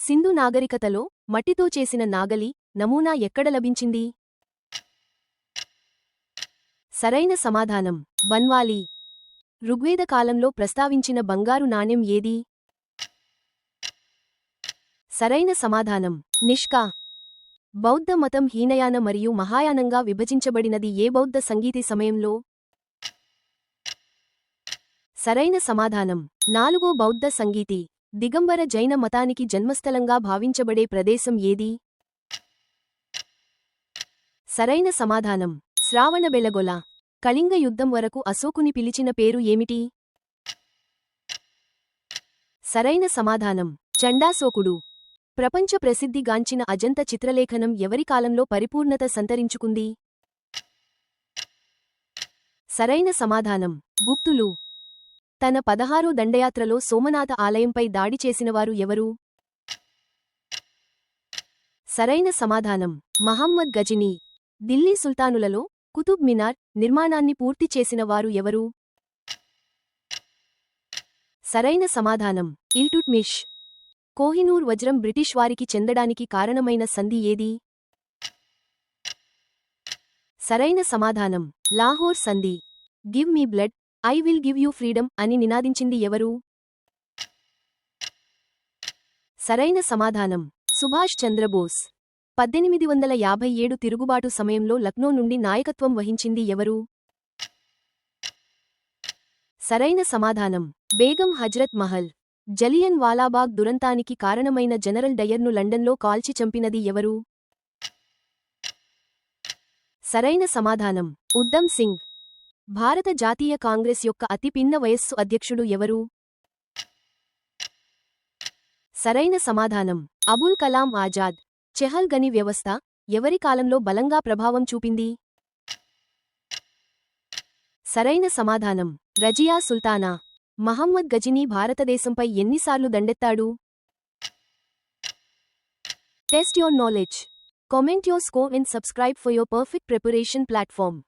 సింధు నాగరికతలో మట్టితో చేసిన నాగలి నమూనా ఎక్కడ లభించింది? సరైన సమాధానం బన్వాలి. ఋగ్వేద కాలంలో ప్రస్తావించిన బంగారు నాణెం ఏది? సరైన సమాధానం నిష్కా. బౌద్ధ మతం హీనయాన మరియు మహాయానంగా విభజించబడినది ఏ బౌద్ధ సంగీతి సమయంలో? సరైన సమాధానం నాలుగో బౌద్ధ సంగీతి. దిగంబర జైన మతానికి జన్మస్థలంగా భావించబడే ప్రదేశం ఏది? సరైన సమాధానం శ్రావణబెళగొల. కళింగ యుద్ధం వరకు అశోకుని పిలిచిన పేరు ఏమిటి? సరైన సమాధానం చండాశోకుడు. ప్రపంచ ప్రసిద్ధిగాంచిన అజంత చిత్రలేఖనం ఎవరి కాలంలో పరిపూర్ణత సంతరించుకుంది? సరైన సమాధానం గుప్తులు. తన 16వ దండయాత్రలో సోమనాథ ఆలయంపై దాడి చేసినవారు ఎవరు? సరైన సమాధానం మహమ్మద్ గజనీ. ఢిల్లీ సుల్తానులలో కుతుబ్ మినార్ నిర్మాణాన్ని పూర్తి చేసిన వారు ఎవరు? సరైన సమాధానం ఇల్టుట్మిష్. కోహినూర్ వజ్రం బ్రిటిష్ వారికి చెందడానికి కారణమైన సంధి ఏది? సరైన సమాధానం లాహోర్ సంధి. Give me blood I will give you freedom అని నినాదించింది ఎవరు? సరైన సమాధానం సుభాష్ చంద్రబోస్. 1857 తిరుగుబాటు సమయంలో లక్నో నుండి నాయకత్వం వహించింది ఎవరు? సరైన సమాధానం బేగం హజ్రత్ మహల్. జలియన్ వాలాబాగ్ దురంతానికి కారణమైన జనరల్ డయర్ను లండన్లో కాల్చి చంపినది ఎవరు? సరైన సమాధానం ఉద్దమ్ సింగ్. భారత జాతీయ కాంగ్రెస్ యొక్క అతి పిన్న వయస్సు అధ్యక్షుడు ఎవరు? సరైన సమాధానం అబుల్ కలాం ఆజాద్. చెహల్ గని వ్యవస్థ ఎవరి కాలంలో బలంగా ప్రభావం చూపింది? సరైన సమాధానం రజియా సుల్తానా. మహమ్మద్ గజనీ భారతదేశంపై ఎన్నిసార్లు దండెత్తాడు? Test your knowledge. Comment your score and subscribe for your perfect preparation platform.